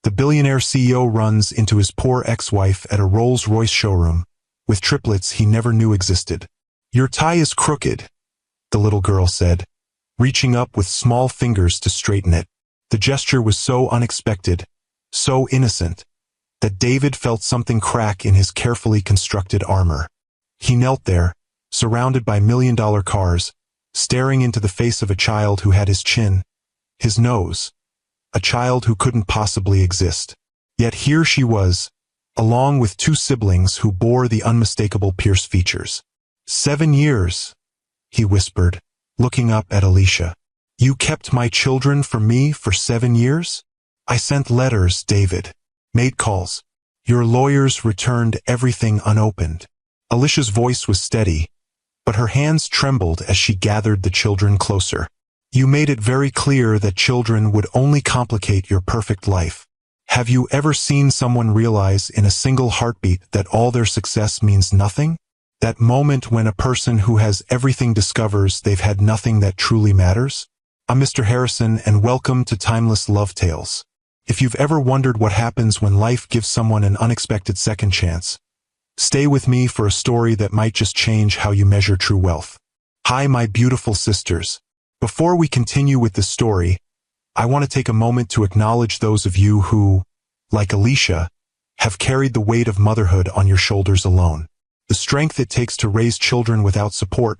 The billionaire CEO runs into his poor ex-wife at a Rolls-Royce showroom, with triplets he never knew existed. "Your tie is crooked," the little girl said, reaching up with small fingers to straighten it. The gesture was so unexpected, so innocent, that David felt something crack in his carefully constructed armor. He knelt there, surrounded by million-dollar cars, staring into the face of a child who had his chin, his nose, a child who couldn't possibly exist. Yet here she was, along with two siblings who bore the unmistakable Pierce features. 7 years, he whispered, looking up at Alicia. "You kept my children from me for 7 years? I sent letters, David. Made calls. Your lawyers returned everything unopened." Alicia's voice was steady, but her hands trembled as she gathered the children closer. "You made it very clear that children would only complicate your perfect life. Have you ever seen someone realize in a single heartbeat that all their success means nothing? That moment when a person who has everything discovers they've had nothing that truly matters? I'm Mr. Harrison, and welcome to Timeless Love Tales. If you've ever wondered what happens when life gives someone an unexpected second chance, stay with me for a story that might just change how you measure true wealth. Hi, my beautiful sisters. Before we continue with this story, I want to take a moment to acknowledge those of you who, like Alicia, have carried the weight of motherhood on your shoulders alone. The strength it takes to raise children without support,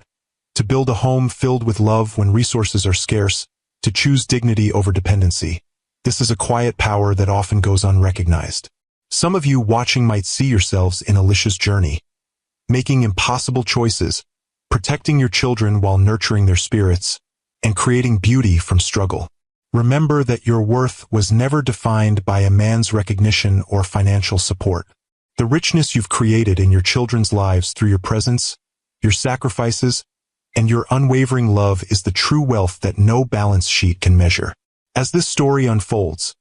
to build a home filled with love when resources are scarce, to choose dignity over dependency. This is a quiet power that often goes unrecognized. Some of you watching might see yourselves in Alicia's journey, making impossible choices, protecting your children while nurturing their spirits, and creating beauty from struggle. Remember that your worth was never defined by a man's recognition or financial support. The richness you've created in your children's lives through your presence, your sacrifices, and your unwavering love is the true wealth that no balance sheet can measure. As this story unfolds,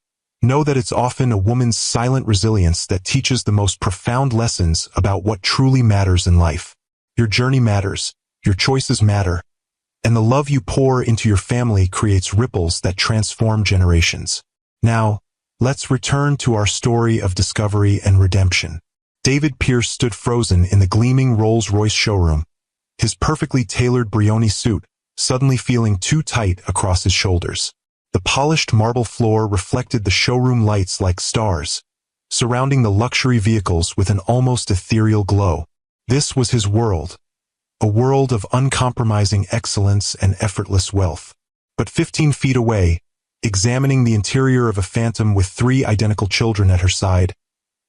know that it's often a woman's silent resilience that teaches the most profound lessons about what truly matters in life. Your journey matters, your choices matter, and the love you pour into your family creates ripples that transform generations. Now, let's return to our story of discovery and redemption. David Pierce stood frozen in the gleaming Rolls-Royce showroom, his perfectly tailored Brioni suit suddenly feeling too tight across his shoulders. The polished marble floor reflected the showroom lights like stars, surrounding the luxury vehicles with an almost ethereal glow. This was his world, a world of uncompromising excellence and effortless wealth. But 15 feet away, examining the interior of a Phantom with 3 identical children at her side,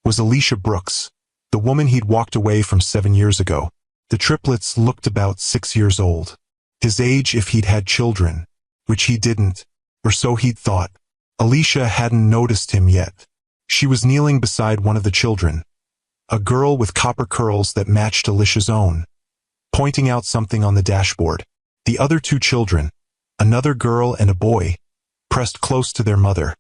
was Alicia Brooks, the woman he'd walked away from 7 years ago. The triplets looked about 6 years old. His age if he'd had children, which he didn't, or so he'd thought. Alicia hadn't noticed him yet. She was kneeling beside one of the children, a girl with copper curls that matched Alicia's own, pointing out something on the dashboard. The other 2 children, another girl and a boy, pressed close to their mother,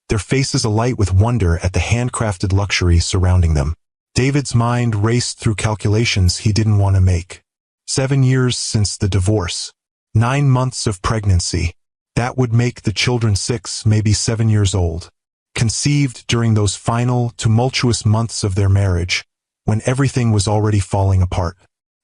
their faces alight with wonder at the handcrafted luxury surrounding them. David's mind raced through calculations he didn't want to make. 7 years since the divorce. 9 months of pregnancy. That would make the children 6, maybe 7 years old. Conceived during those final, tumultuous months of their marriage, when everything was already falling apart.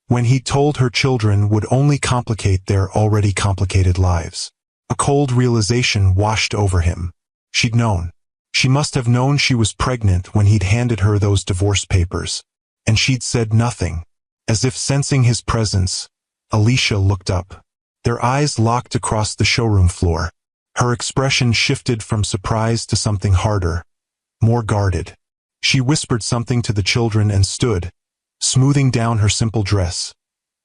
When he told her children would only complicate their already complicated lives. A cold realization washed over him. She'd known. She must have known she was pregnant when he'd handed her those divorce papers. And she'd said nothing. As if sensing his presence, Alicia looked up. Their eyes locked across the showroom floor. Her expression shifted from surprise to something harder, more guarded. She whispered something to the children and stood, smoothing down her simple dress.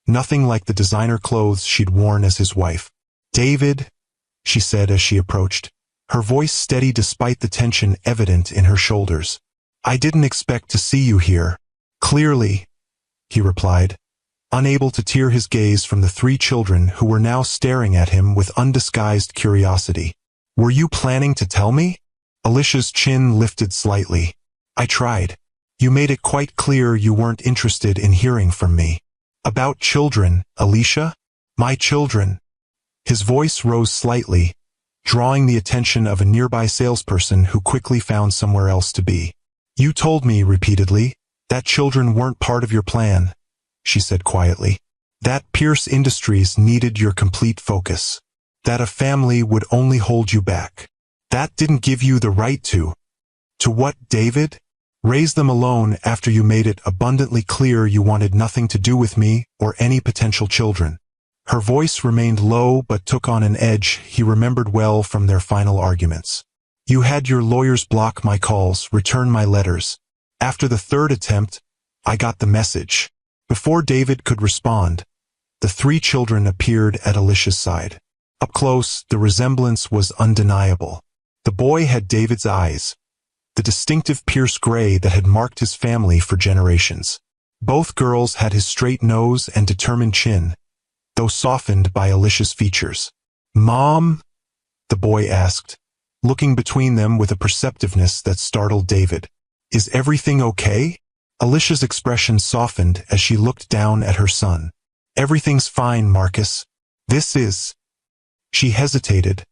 Nothing like the designer clothes she'd worn as his wife. "David," she said as she approached, her voice steady despite the tension evident in her shoulders. "I didn't expect to see you here." "Clearly," he replied, unable to tear his gaze from the 3 children who were now staring at him with undisguised curiosity. "Were you planning to tell me?" Alicia's chin lifted slightly. "I tried. You made it quite clear you weren't interested in hearing from me." "About children, Alicia?" "My children." His voice rose slightly, drawing the attention of a nearby salesperson who quickly found somewhere else to be. "You told me repeatedly that children weren't part of your plan," she said quietly. "That Pierce Industries needed your complete focus. That a family would only hold you back. That didn't give you the right to what, David? Raise them alone after you made it abundantly clear you wanted nothing to do with me or any potential children." Her voice remained low but took on an edge he remembered well from their final arguments. "You had your lawyers block my calls, return my letters. After the third attempt, I got the message." Before David could respond, the three children appeared at Alicia's side. Up close, the resemblance was undeniable. The boy had David's eyes, the distinctive Pierce gray that had marked his family for generations. Both girls had his straight nose and determined chin, though softened by Alicia's features. "Mom?" the boy asked, looking between them with a perceptiveness that startled David. "Is everything okay?" Alicia's expression softened as she looked down at her son. "Everything's fine, Marcus. This is—" She hesitated,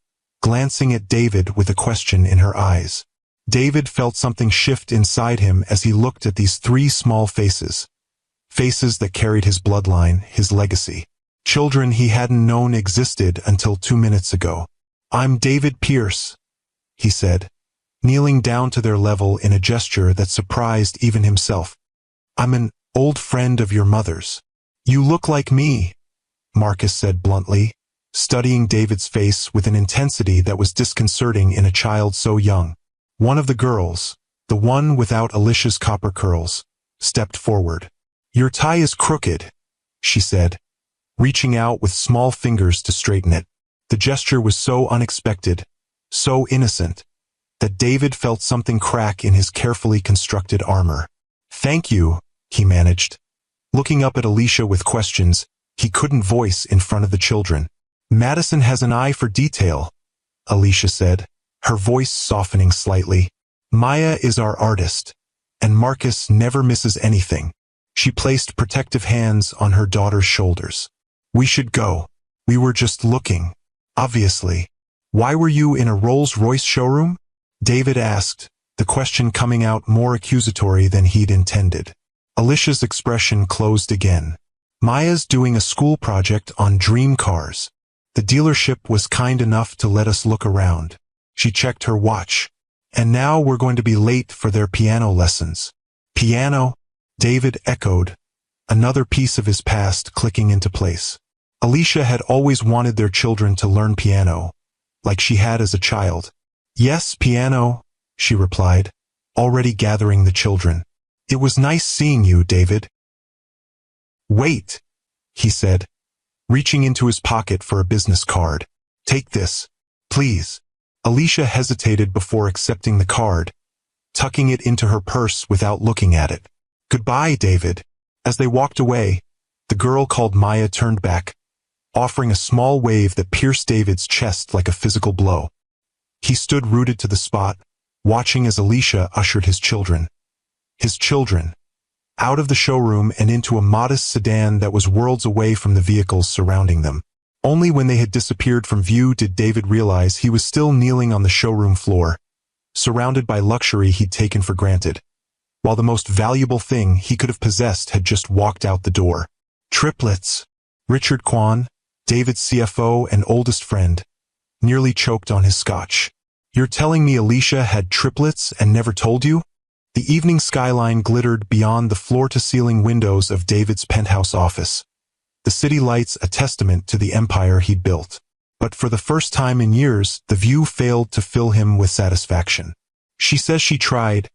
glancing at David with a question in her eyes. David felt something shift inside him as he looked at these three small faces. Faces that carried his bloodline, his legacy. Children he hadn't known existed until 2 minutes ago. "I'm David Pierce," he said, kneeling down to their level in a gesture that surprised even himself. "I'm an old friend of your mother's." "You look like me," Marcus said bluntly, studying David's face with an intensity that was disconcerting in a child so young. One of the girls, the one without Alicia's copper curls, stepped forward. "Your tie is crooked," she said, reaching out with small fingers to straighten it. The gesture was so unexpected, so innocent, that David felt something crack in his carefully constructed armor. "Thank you," he managed, looking up at Alicia with questions he couldn't voice in front of the children. "Madison has an eye for detail," Alicia said, her voice softening slightly. "Maya is our artist, and Marcus never misses anything." She placed protective hands on her daughter's shoulders. "We should go. We were just looking. Obviously." "Why were you in a Rolls-Royce showroom?" David asked, the question coming out more accusatory than he'd intended. Alicia's expression closed again. "Maya's doing a school project on dream cars. The dealership was kind enough to let us look around." She checked her watch. "And now we're going to be late for their piano lessons." "Piano?" David echoed, another piece of his past clicking into place. Alicia had always wanted their children to learn piano, like she had as a child. "Yes, piano," she replied, already gathering the children. "It was nice seeing you, David." "Wait," he said, reaching into his pocket for a business card. "Take this, please." Alicia hesitated before accepting the card, tucking it into her purse without looking at it. "Goodbye, David." As they walked away, the girl called Maya turned back, offering a small wave that pierced David's chest like a physical blow. He stood rooted to the spot, watching as Alicia ushered his children, out of the showroom and into a modest sedan that was worlds away from the vehicles surrounding them. Only when they had disappeared from view did David realize he was still kneeling on the showroom floor, surrounded by luxury he'd taken for granted, while the most valuable thing he could have possessed had just walked out the door. Triplets. Richard Kwan, David's CFO and oldest friend, nearly choked on his scotch. "You're telling me Alicia had triplets and never told you?" The evening skyline glittered beyond the floor-to-ceiling windows of David's penthouse office, the city lights a testament to the empire he'd built. But for the first time in years, the view failed to fill him with satisfaction. "She says she tried,"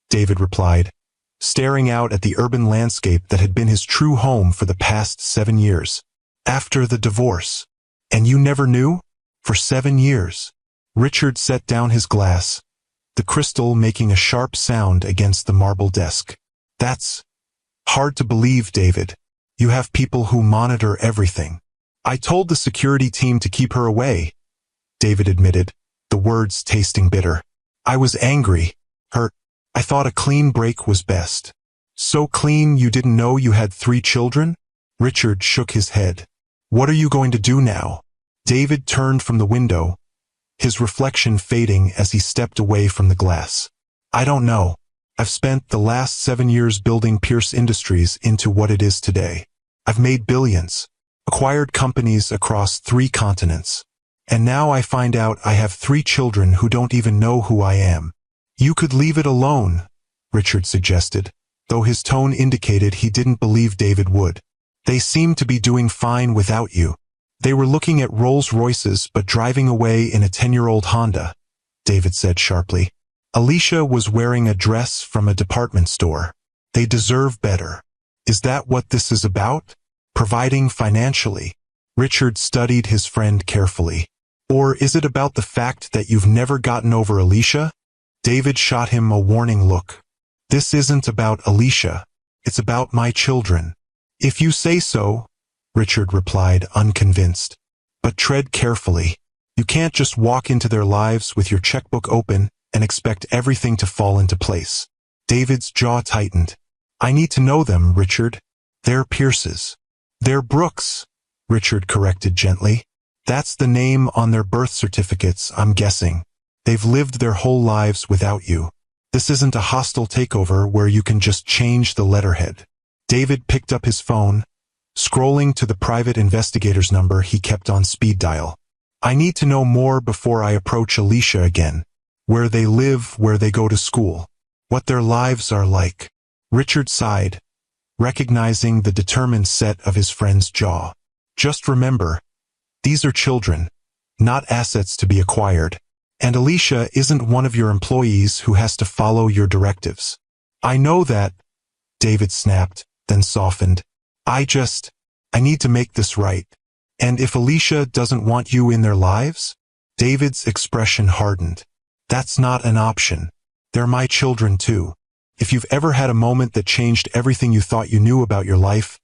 David replied, staring out at the urban landscape that had been his true home for the past 7 years. "After the divorce. And you never knew? For 7 years." Richard set down his glass, the crystal making a sharp sound against the marble desk. "That's hard to believe, David. You have people who monitor everything." "I told the security team to keep her away," David admitted, the words tasting bitter. "I was angry. I thought a clean break was best." "So clean you didn't know you had 3 children?" Richard shook his head. "What are you going to do now?" David turned from the window, his reflection fading as he stepped away from the glass. I don't know. I've spent the last 7 years building Pierce Industries into what it is today. I've made billions, acquired companies across 3 continents. And now I find out I have 3 children who don't even know who I am. You could leave it alone, Richard suggested, though his tone indicated he didn't believe David would. They seem to be doing fine without you. They were looking at Rolls-Royces but driving away in a 10-year-old Honda, David said sharply. Alicia was wearing a dress from a department store. They deserve better. Is that what this is about? Providing financially? Richard studied his friend carefully. Or is it about the fact that you've never gotten over Alicia? David shot him a warning look. This isn't about Alicia. It's about my children. If you say so, Richard replied, unconvinced. But tread carefully. You can't just walk into their lives with your checkbook open and expect everything to fall into place. David's jaw tightened. I need to know them, Richard. They're Pierces. They're Brooks, Richard corrected gently. That's the name on their birth certificates, I'm guessing. They've lived their whole lives without you. This isn't a hostile takeover where you can just change the letterhead. David picked up his phone, scrolling to the private investigator's number he kept on speed dial. I need to know more before I approach Alicia again. Where they live, where they go to school. What their lives are like. Richard sighed, recognizing the determined set of his friend's jaw. Just remember, these are children, not assets to be acquired. And Alicia isn't one of your employees who has to follow your directives. I know that, David snapped, then softened. I need to make this right. And if Alicia doesn't want you in their lives? David's expression hardened. That's not an option. They're my children too. If you've ever had a moment that changed everything you thought you knew about your life,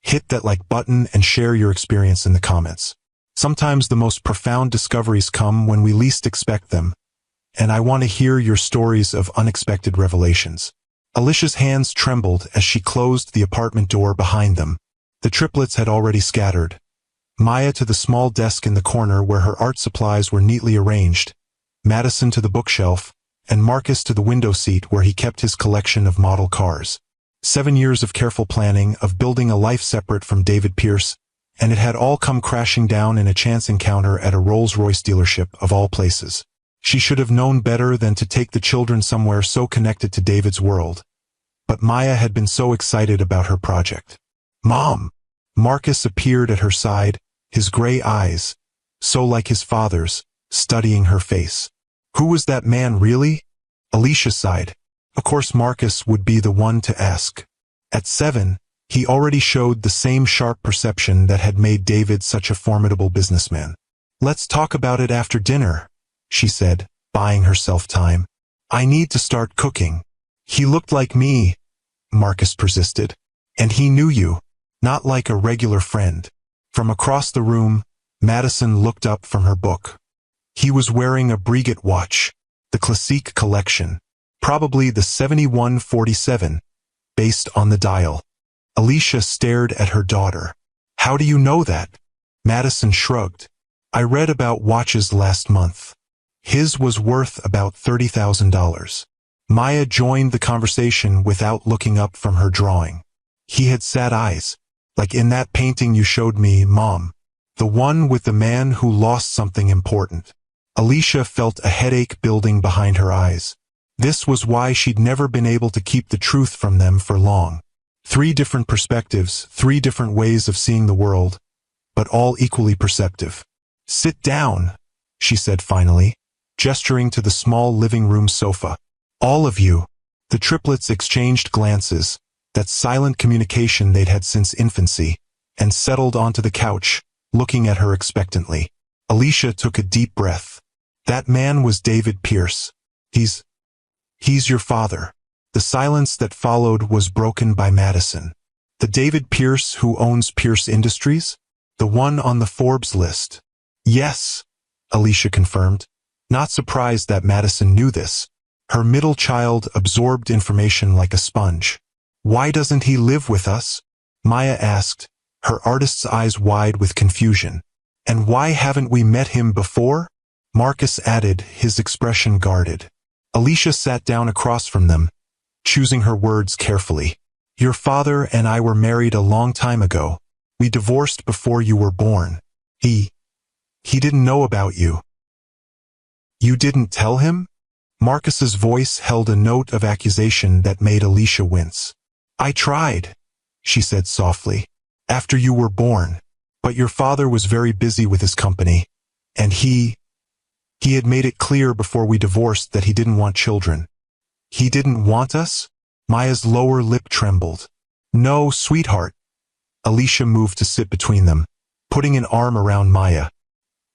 hit that like button and share your experience in the comments. Sometimes the most profound discoveries come when we least expect them, and I want to hear your stories of unexpected revelations. Alicia's hands trembled as she closed the apartment door behind them. The triplets had already scattered. Maya to the small desk in the corner where her art supplies were neatly arranged, Madison to the bookshelf, and Marcus to the window seat where he kept his collection of model cars. 7 years of careful planning, of building a life separate from David Pierce, and it had all come crashing down in a chance encounter at a Rolls-Royce dealership of all places. She should have known better than to take the children somewhere so connected to David's world. But Maya had been so excited about her project. Mom! Marcus appeared at her side, his gray eyes, so like his father's, studying her face. Who was that man really? Alicia sighed. Of course Marcus would be the one to ask. At 7, he already showed the same sharp perception that had made David such a formidable businessman. Let's talk about it after dinner, she said, buying herself time. I need to start cooking. He looked like me, Marcus persisted. And he knew you, not like a regular friend. From across the room, Madison looked up from her book. He was wearing a Breguet watch, the Classique collection, probably the 7147, based on the dial. Alicia stared at her daughter. How do you know that? Madison shrugged. I read about watches last month. His was worth about $30,000. Maya joined the conversation without looking up from her drawing. He had sad eyes, like in that painting you showed me, Mom. The one with the man who lost something important. Alicia felt a headache building behind her eyes. This was why she'd never been able to keep the truth from them for long. 3 different perspectives, 3 different ways of seeing the world, but all equally perceptive. Sit down, she said finally, gesturing to the small living room sofa. All of you. The triplets exchanged glances, that silent communication they'd had since infancy, and settled onto the couch, looking at her expectantly. Alicia took a deep breath. That man was David Pierce. He's your father. The silence that followed was broken by Madison. The David Pierce who owns Pierce Industries? The one on the Forbes list. Yes, Alicia confirmed, not surprised that Madison knew this. Her middle child absorbed information like a sponge. Why doesn't he live with us? Maya asked, her artist's eyes wide with confusion. And why haven't we met him before? Marcus added, his expression guarded. Alicia sat down across from them, choosing her words carefully. Your father and I were married a long time ago. We divorced before you were born. He didn't know about you. You didn't tell him? Marcus's voice held a note of accusation that made Alicia wince. I tried, she said softly, after you were born. But your father was very busy with his company, and he had made it clear before we divorced that he didn't want children. He didn't want us? Maya's lower lip trembled. No, sweetheart. Alicia moved to sit between them, putting an arm around Maya.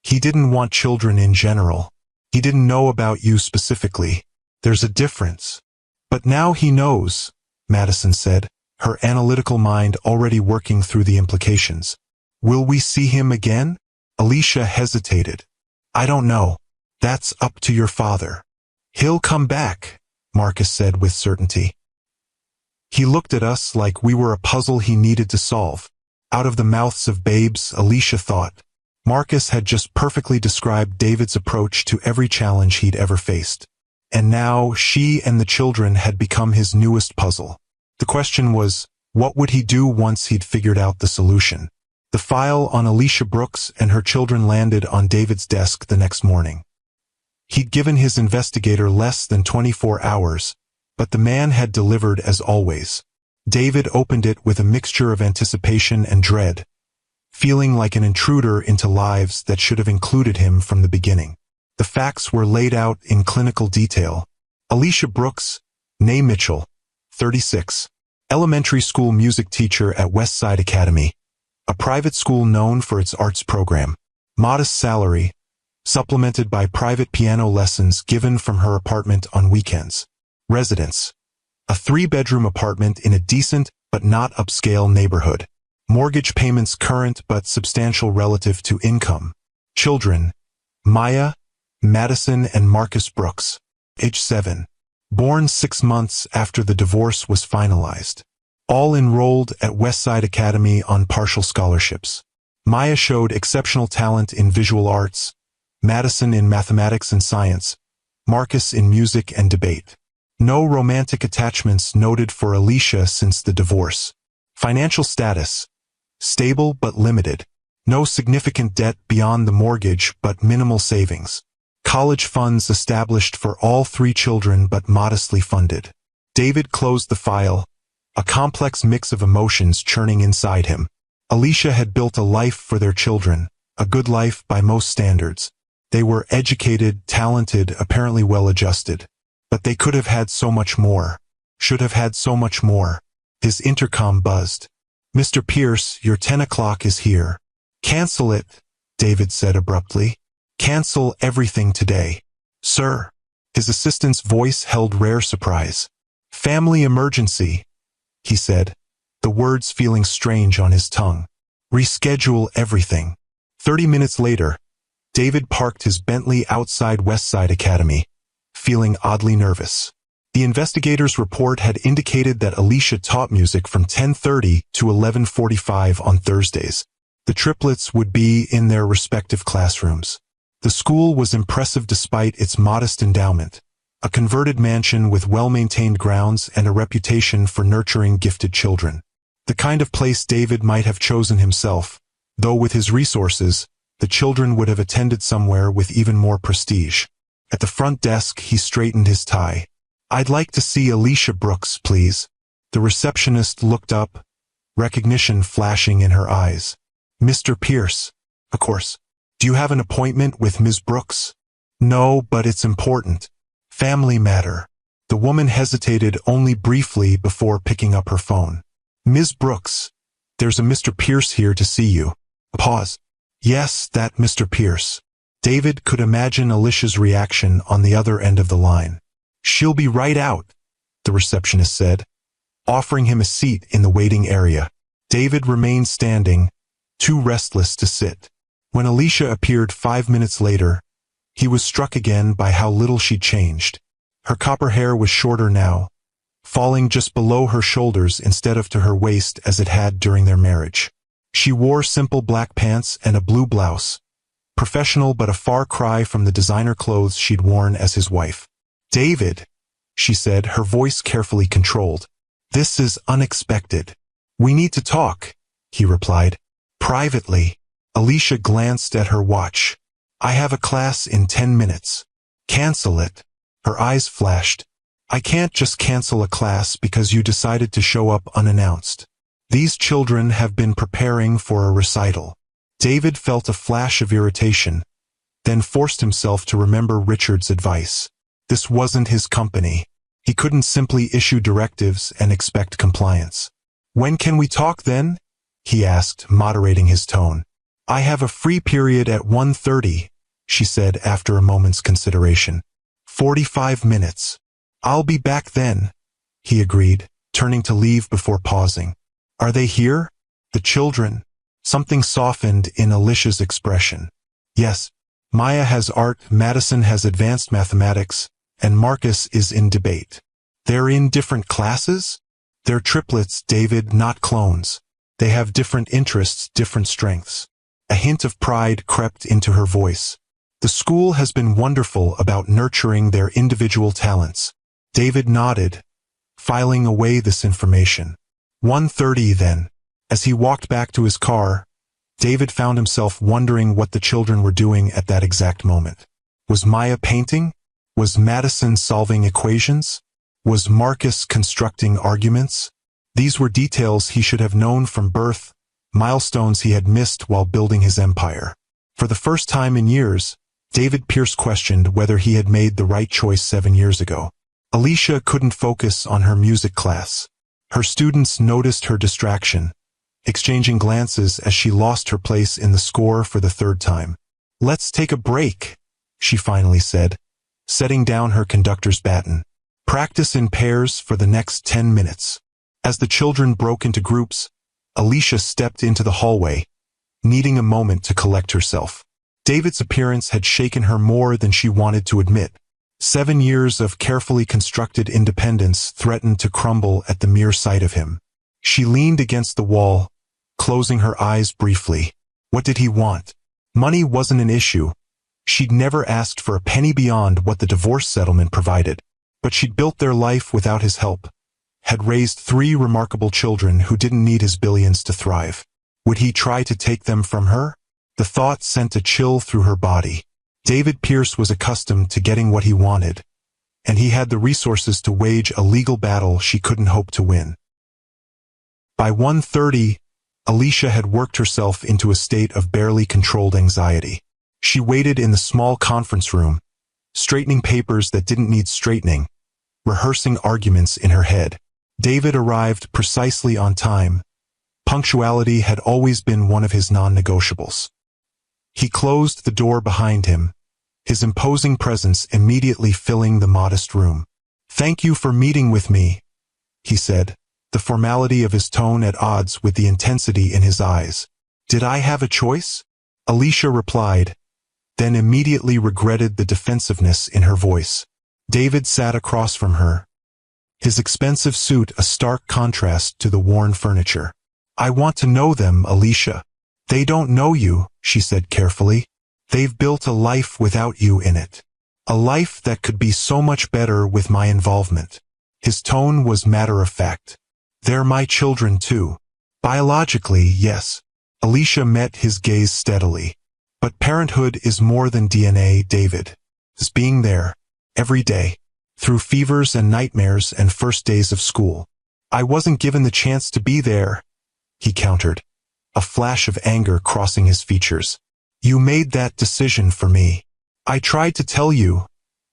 He didn't want children in general. He didn't know about you specifically. There's a difference. But now he knows, Madison said, her analytical mind already working through the implications. Will we see him again? Alicia hesitated. I don't know. That's up to your father. He'll come back, Marcus said with certainty. He looked at us like we were a puzzle he needed to solve. Out of the mouths of babes, Alicia thought. Marcus had just perfectly described David's approach to every challenge he'd ever faced. And now she and the children had become his newest puzzle. The question was, what would he do once he'd figured out the solution? The file on Alicia Brooks and her children landed on David's desk the next morning. He'd given his investigator less than 24 hours, but the man had delivered as always. David opened it with a mixture of anticipation and dread, feeling like an intruder into lives that should have included him from the beginning. The facts were laid out in clinical detail. Alicia Brooks, née Mitchell, 36, elementary school music teacher at Westside Academy, a private school known for its arts program. Modest salary, supplemented by private piano lessons given from her apartment on weekends. Residence, a 3-bedroom apartment in a decent but not upscale neighborhood. Mortgage payments current but substantial relative to income. Children, Maya, Madison and Marcus Brooks, age 7. Born 6 months after the divorce was finalized. All enrolled at Westside Academy on partial scholarships. Maya showed exceptional talent in visual arts, Madison in mathematics and science, Marcus in music and debate. No romantic attachments noted for Alicia since the divorce. Financial status, stable but limited. No significant debt beyond the mortgage but minimal savings. College funds established for all 3 children but modestly funded. David closed the file, a complex mix of emotions churning inside him. Alicia had built a life for their children, a good life by most standards. They were educated, talented, apparently well-adjusted. But they could have had so much more. Should have had so much more. His intercom buzzed. Mr. Pierce, your 10 o'clock is here. Cancel it, David said abruptly. Cancel everything today. Sir. His assistant's voice held rare surprise. Family emergency, he said, the words feeling strange on his tongue. Reschedule everything. 30 minutes later, David parked his Bentley outside Westside Academy, feeling oddly nervous. The investigator's report had indicated that Alicia taught music from 10:30 to 11:45 on Thursdays. The triplets would be in their respective classrooms. The school was impressive despite its modest endowment, a converted mansion with well-maintained grounds and a reputation for nurturing gifted children. The kind of place David might have chosen himself, though with his resources, the children would have attended somewhere with even more prestige. At the front desk, he straightened his tie. I'd like to see Alicia Brooks, please. The receptionist looked up, recognition flashing in her eyes. Mr. Pierce. Of course. Do you have an appointment with Ms. Brooks? No, but it's important. Family matter. The woman hesitated only briefly before picking up her phone. Ms. Brooks, there's a Mr. Pierce here to see you. A pause. Yes, that Mr. Pierce. David could imagine Alicia's reaction on the other end of the line. She'll be right out, the receptionist said, offering him a seat in the waiting area. David remained standing, too restless to sit. When Alicia appeared 5 minutes later, he was struck again by how little she'd changed. Her copper hair was shorter now, falling just below her shoulders instead of to her waist as it had during their marriage. She wore simple black pants and a blue blouse, professional but a far cry from the designer clothes she'd worn as his wife. "David," she said, her voice carefully controlled. "This is unexpected. We need to talk," he replied. "Privately." Alicia glanced at her watch. "I have a class in 10 minutes. Cancel it." Her eyes flashed. "I can't just cancel a class because you decided to show up unannounced. These children have been preparing for a recital." David felt a flash of irritation, then forced himself to remember Richard's advice. This wasn't his company. He couldn't simply issue directives and expect compliance. "When can we talk then?" he asked, moderating his tone. "I have a free period at 1:30, she said after a moment's consideration. 45 minutes. "I'll be back then," he agreed, turning to leave before pausing. "Are they here? The children?" Something softened in Alicia's expression. "Yes. Maya has art, Madison has advanced mathematics, and Marcus is in debate." "They're in different classes?" "They're triplets, David, not clones. They have different interests, different strengths." A hint of pride crept into her voice. "The school has been wonderful about nurturing their individual talents." David nodded, filing away this information. 1:30 then. As he walked back to his car, David found himself wondering what the children were doing at that exact moment. Was Maya painting? Was Madison solving equations? Was Marcus constructing arguments? These were details he should have known from birth, milestones he had missed while building his empire. For the first time in years, David Pierce questioned whether he had made the right choice 7 years ago. Alicia couldn't focus on her music class. Her students noticed her distraction, exchanging glances as she lost her place in the score for the 3rd time. "Let's take a break," she finally said, setting down her conductor's baton. "Practice in pairs for the next 10 minutes. As the children broke into groups, Alicia stepped into the hallway, needing a moment to collect herself. David's appearance had shaken her more than she wanted to admit. 7 years of carefully constructed independence threatened to crumble at the mere sight of him. She leaned against the wall, closing her eyes briefly. What did he want? Money wasn't an issue. She'd never asked for a penny beyond what the divorce settlement provided. But she'd built their life without his help, had raised 3 remarkable children who didn't need his billions to thrive. Would he try to take them from her? The thought sent a chill through her body. David Pierce was accustomed to getting what he wanted, and he had the resources to wage a legal battle she couldn't hope to win. By 1:30, Alicia had worked herself into a state of barely controlled anxiety. She waited in the small conference room, straightening papers that didn't need straightening, rehearsing arguments in her head. David arrived precisely on time. Punctuality had always been one of his non-negotiables. He closed the door behind him, his imposing presence immediately filling the modest room. "Thank you for meeting with me," he said, the formality of his tone at odds with the intensity in his eyes. "Did I have a choice?" Alicia replied, then immediately regretted the defensiveness in her voice. David sat across from her, his expensive suit a stark contrast to the worn furniture. "I want to know them, Alicia." "They don't know you," she said carefully. "They've built a life without you in it. A life that could be so much better with my involvement." His tone was matter-of-fact. "They're my children too." "Biologically, yes." Alicia met his gaze steadily. "But parenthood is more than DNA, David. It's being there, every day, through fevers and nightmares and first days of school." "I wasn't given the chance to be there," he countered, a flash of anger crossing his features. "You made that decision for me." "I tried to tell you,"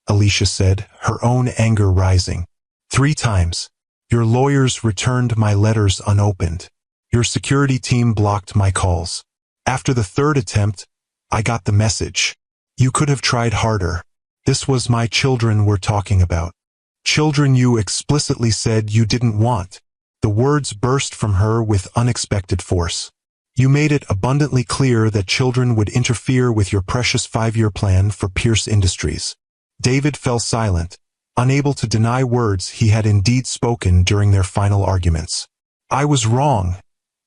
Alicia said, her own anger rising. 3 times. Your lawyers returned my letters unopened. Your security team blocked my calls. After the 3rd attempt, I got the message. You could have tried harder. This was my children we're talking about. Children you explicitly said you didn't want. The words burst from her with unexpected force. You made it abundantly clear that children would interfere with your precious 5-year plan for Pierce Industries. David fell silent, unable to deny words he had indeed spoken during their final arguments. "I was wrong,"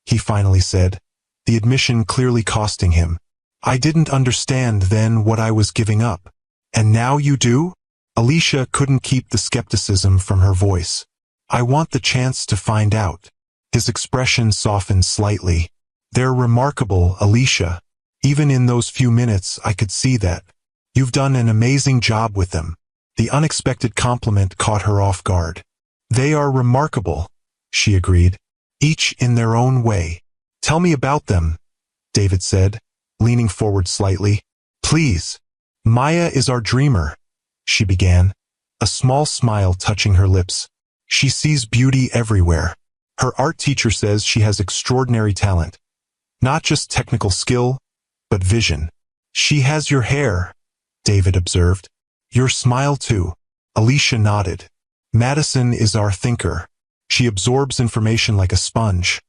he finally said, the admission clearly costing him. I didn't understand then what I was giving up. And now you do? Alicia couldn't keep the skepticism from her voice. I want the chance to find out. His expression softened slightly. They're remarkable, Alicia. Even in those few minutes I could see that. You've done an amazing job with them. The unexpected compliment caught her off guard. They are remarkable, she agreed, each in their own way. Tell me about them, David said, leaning forward slightly. Please. Maya is our dreamer, she began, a small smile touching her lips. She sees beauty everywhere. Her art teacher says she has extraordinary talent. Not just technical skill, but vision. She has your hair, David observed. Your smile too. Alicia nodded. Madison is our thinker. She absorbs information like a sponge.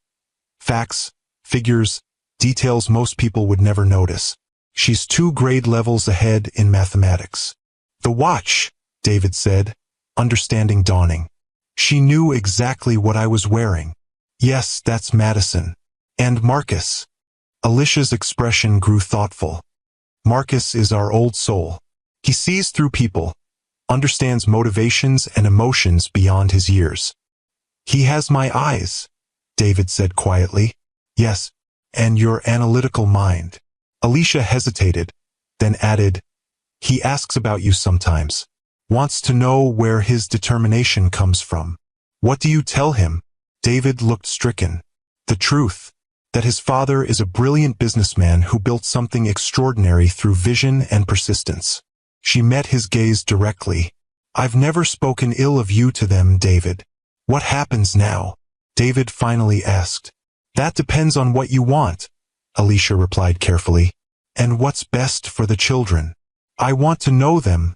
Facts, figures, details most people would never notice. She's 2 grade levels ahead in mathematics. The watch, David said, understanding dawning. She knew exactly what I was wearing. Yes, that's Madison. And Marcus. Alicia's expression grew thoughtful. Marcus is our old soul. He sees through people, understands motivations and emotions beyond his years. He has my eyes, David said quietly. Yes, and your analytical mind. Alicia hesitated, then added, he asks about you sometimes. Wants to know where his determination comes from. What do you tell him? David looked stricken. The truth, that his father is a brilliant businessman who built something extraordinary through vision and persistence. She met his gaze directly. I've never spoken ill of you to them, David. What happens now? David finally asked. That depends on what you want, Alicia replied carefully. And what's best for the children. I want to know them,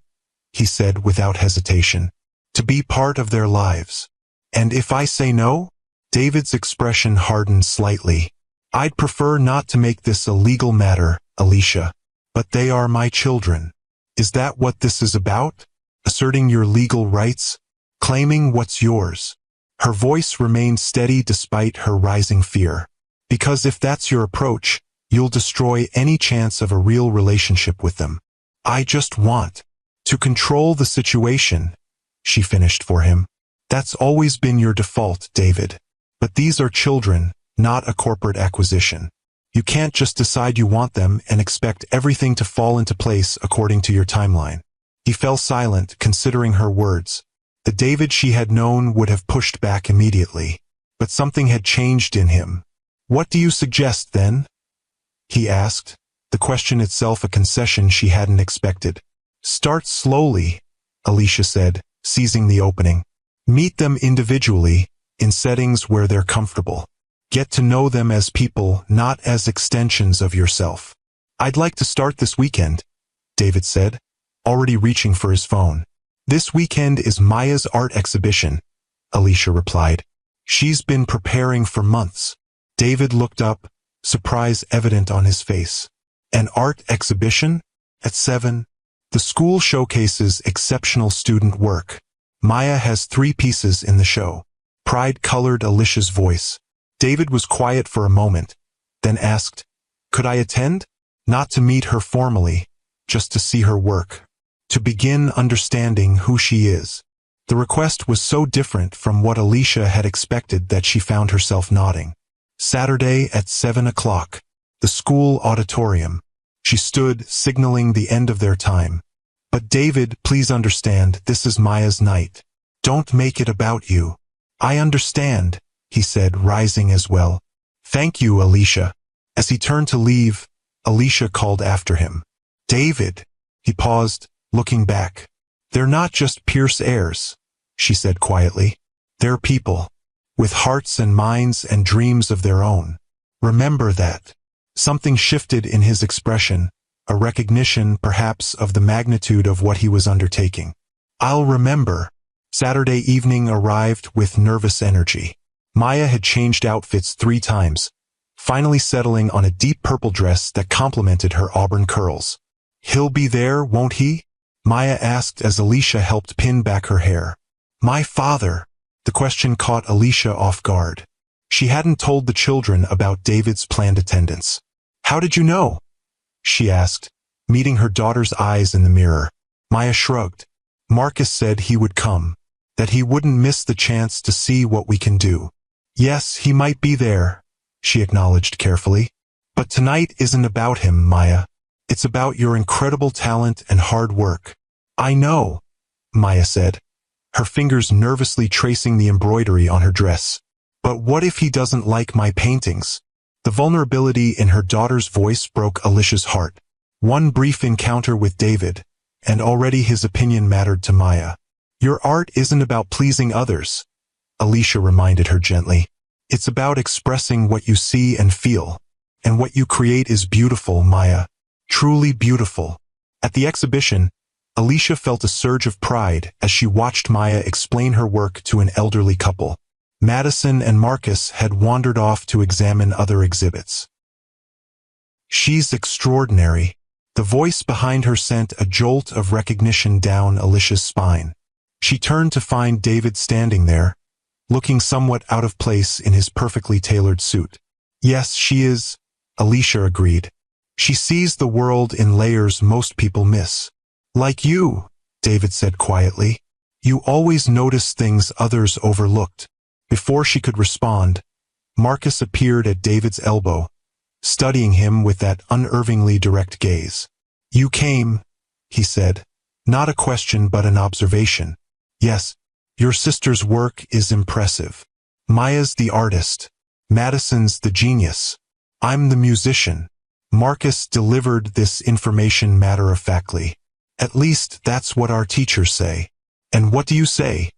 he said without hesitation. To be part of their lives. And if I say no? David's expression hardened slightly. I'd prefer not to make this a legal matter, Alicia. But they are my children. Is that what this is about? Asserting your legal rights? Claiming what's yours? Her voice remained steady despite her rising fear. Because if that's your approach, you'll destroy any chance of a real relationship with them. I just want to control the situation, she finished for him. That's always been your default, David. But these are children, not a corporate acquisition. You can't just decide you want them and expect everything to fall into place according to your timeline. He fell silent, considering her words. The David she had known would have pushed back immediately. But something had changed in him. What do you suggest, then? He asked, the question itself a concession she hadn't expected. Start slowly, Alicia said, seizing the opening. Meet them individually, in settings where they're comfortable. Get to know them as people, not as extensions of yourself. I'd like to start this weekend, David said, already reaching for his phone. This weekend is Maya's art exhibition, Alicia replied. She's been preparing for months. David looked up, surprise evident on his face. An art exhibition? At 7? The school showcases exceptional student work. Maya has 3 pieces in the show. Pride colored Alicia's voice. David was quiet for a moment, then asked, could I attend? Not to meet her formally, just to see her work. To begin understanding who she is. The request was so different from what Alicia had expected that she found herself nodding. Saturday at 7 o'clock. The school auditorium. She stood, signaling the end of their time. But David, please understand, this is Maya's night. Don't make it about you. I understand, he said, rising as well. Thank you, Alicia. As he turned to leave, Alicia called after him. David. He paused, looking back. They're not just Pierce heirs, she said quietly. They're people. With hearts and minds and dreams of their own. Remember that. Something shifted in his expression, a recognition, perhaps, of the magnitude of what he was undertaking. I'll remember. Saturday evening arrived with nervous energy. Maya had changed outfits 3 times, finally settling on a deep purple dress that complemented her auburn curls. He'll be there, won't he? Maya asked as Alicia helped pin back her hair. My father. The question caught Alicia off guard. She hadn't told the children about David's planned attendance. How did you know? she asked, meeting her daughter's eyes in the mirror. Maya shrugged. Marcus said he would come, that he wouldn't miss the chance to see what we can do. Yes, he might be there, she acknowledged carefully. But tonight isn't about him, Maya. It's about your incredible talent and hard work. I know, Maya said, her fingers nervously tracing the embroidery on her dress. But what if he doesn't like my paintings? The vulnerability in her daughter's voice broke Alicia's heart. One brief encounter with David, and already his opinion mattered to Maya. Your art isn't about pleasing others, Alicia reminded her gently. It's about expressing what you see and feel. And what you create is beautiful, Maya. Truly beautiful. At the exhibition, Alicia felt a surge of pride as she watched Maya explain her work to an elderly couple. Madison and Marcus had wandered off to examine other exhibits. She's extraordinary. The voice behind her sent a jolt of recognition down Alicia's spine. She turned to find David standing there, looking somewhat out of place in his perfectly tailored suit. Yes, she is, Alicia agreed. She sees the world in layers most people miss. Like you, David said quietly. You always notice things others overlooked. Before she could respond, Marcus appeared at David's elbow, studying him with that unervingly direct gaze. You came, he said. Not a question but an observation. Yes, your sister's work is impressive. Maya's the artist. Madison's the genius. I'm the musician. Marcus delivered this information matter-of-factly. At least that's what our teachers say. And what do you say?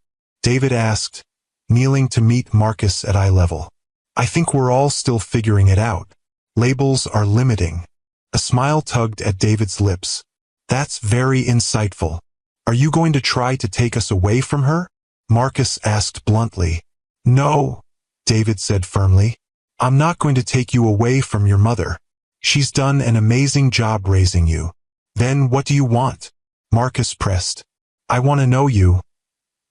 David asked, kneeling to meet Marcus at eye level. I think we're all still figuring it out. Labels are limiting. A smile tugged at David's lips. That's very insightful. Are you going to try to take us away from her? Marcus asked bluntly. No, David said firmly. I'm not going to take you away from your mother. She's done an amazing job raising you. Then what do you want? Marcus pressed. I want to know you.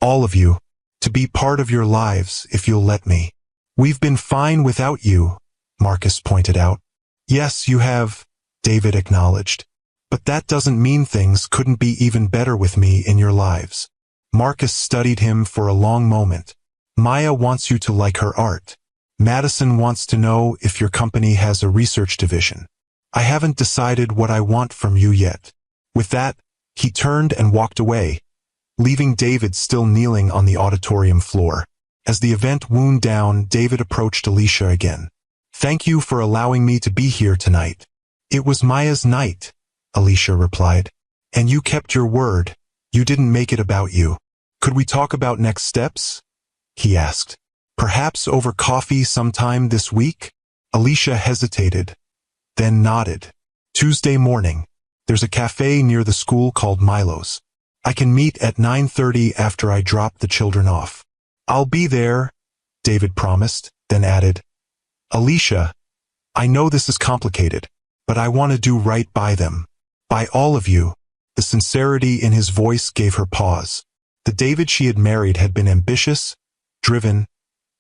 All of you. To be part of your lives, if you'll let me. We've been fine without you, Marcus pointed out. Yes, you have, David acknowledged. But that doesn't mean things couldn't be even better with me in your lives. Marcus studied him for a long moment. Maya wants you to like her art. Madison wants to know if your company has a research division. I haven't decided what I want from you yet. With that, he turned and walked away, leaving David still kneeling on the auditorium floor. As the event wound down, David approached Alicia again. Thank you for allowing me to be here tonight. It was Maya's night, Alicia replied. And you kept your word. You didn't make it about you. Could we talk about next steps? He asked. Perhaps over coffee sometime this week? Alicia hesitated, then nodded. Tuesday morning. There's a cafe near the school called Milo's. I can meet at 9:30 after I drop the children off. I'll be there, David promised, then added, Alicia, I know this is complicated, but I want to do right by them. By all of you. The sincerity in his voice gave her pause. The David she had married had been ambitious, driven,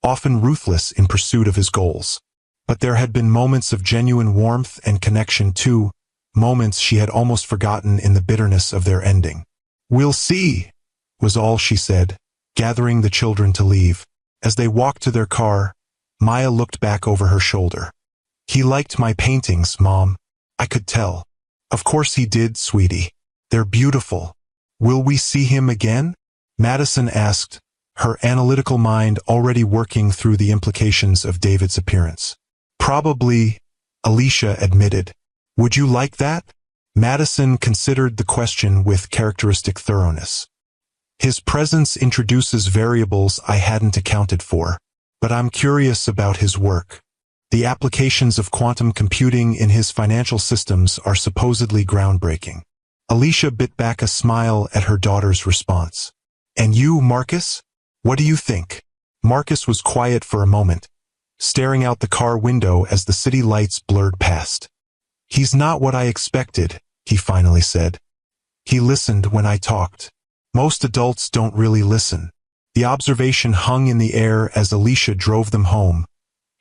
often ruthless in pursuit of his goals. But there had been moments of genuine warmth and connection too, moments she had almost forgotten in the bitterness of their ending. We'll see, was all she said, gathering the children to leave. As they walked to their car, Maya looked back over her shoulder. He liked my paintings, Mom. I could tell. Of course he did, sweetie. They're beautiful. Will we see him again? Madison asked, her analytical mind already working through the implications of David's appearance. Probably, Alicia admitted. Would you like that? Madison considered the question with characteristic thoroughness. His presence introduces variables I hadn't accounted for, but I'm curious about his work. The applications of quantum computing in his financial systems are supposedly groundbreaking. Alicia bit back a smile at her daughter's response. And you, Marcus? What do you think? Marcus was quiet for a moment, staring out the car window as the city lights blurred past. He's not what I expected, he finally said. He listened when I talked. Most adults don't really listen. The observation hung in the air as Alicia drove them home,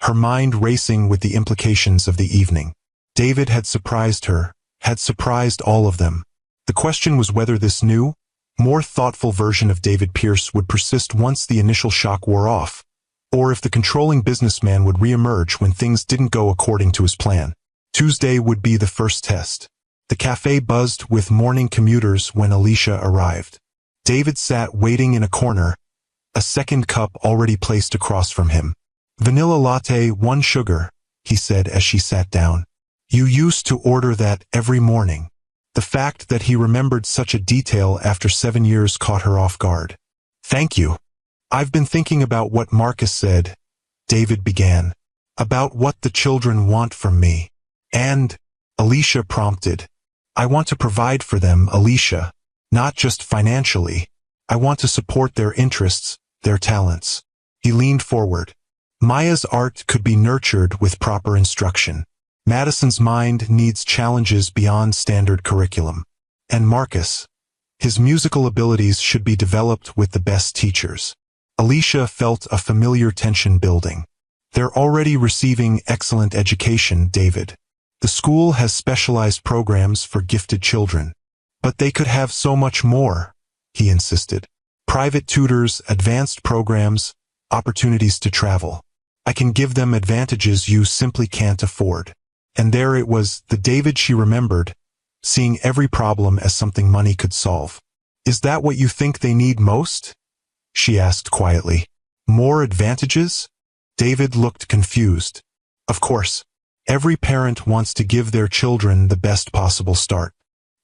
her mind racing with the implications of the evening. David had surprised her, had surprised all of them. The question was whether this new, more thoughtful version of David Pierce would persist once the initial shock wore off, or if the controlling businessman would reemerge when things didn't go according to his plan. Tuesday would be the first test. The cafe buzzed with morning commuters when Alicia arrived. David sat waiting in a corner, a second cup already placed across from him. "Vanilla latte, 1 sugar," he said as she sat down. "You used to order that every morning." The fact that he remembered such a detail after 7 years caught her off guard. "Thank you. I've been thinking about what Marcus said," David began. "About what the children want from me. And," Alicia prompted, "I want to provide for them, Alicia. Not just financially. I want to support their interests, their talents." He leaned forward. "Maya's art could be nurtured with proper instruction. Madison's mind needs challenges beyond standard curriculum. And Marcus, his musical abilities should be developed with the best teachers." Alicia felt a familiar tension building. "They're already receiving excellent education, David. The school has specialized programs for gifted children. But they could have so much more," he insisted. "Private tutors, advanced programs, opportunities to travel. I can give them advantages you simply can't afford." And there it was, the David she remembered, seeing every problem as something money could solve. "Is that what you think they need most?" she asked quietly. "More advantages?" David looked confused. Of course, every parent wants to give their children the best possible start.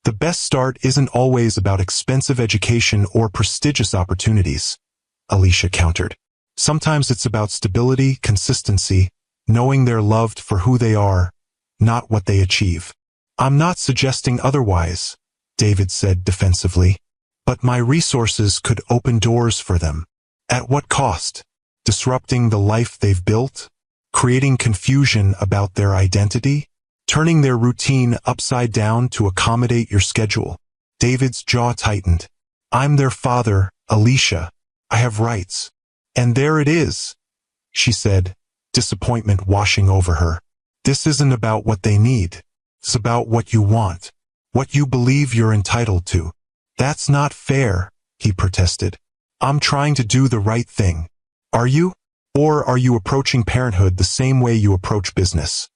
The best start isn't always about expensive education or prestigious opportunities, Alicia countered. Sometimes it's about stability, consistency, knowing they're loved for who they are, not what they achieve. "I'm not suggesting otherwise," David said defensively. "But my resources could open doors for them." At what cost? Disrupting the life they've built? Creating confusion about their identity? Turning their routine upside down to accommodate your schedule? David's jaw tightened. "I'm their father, Alicia. I have rights." "And there it is," she said, disappointment washing over her. "This isn't about what they need. It's about what you want, what you believe you're entitled to." "That's not fair," he protested. "I'm trying to do the right thing." "Are you? Or are you approaching parenthood the same way you approach business?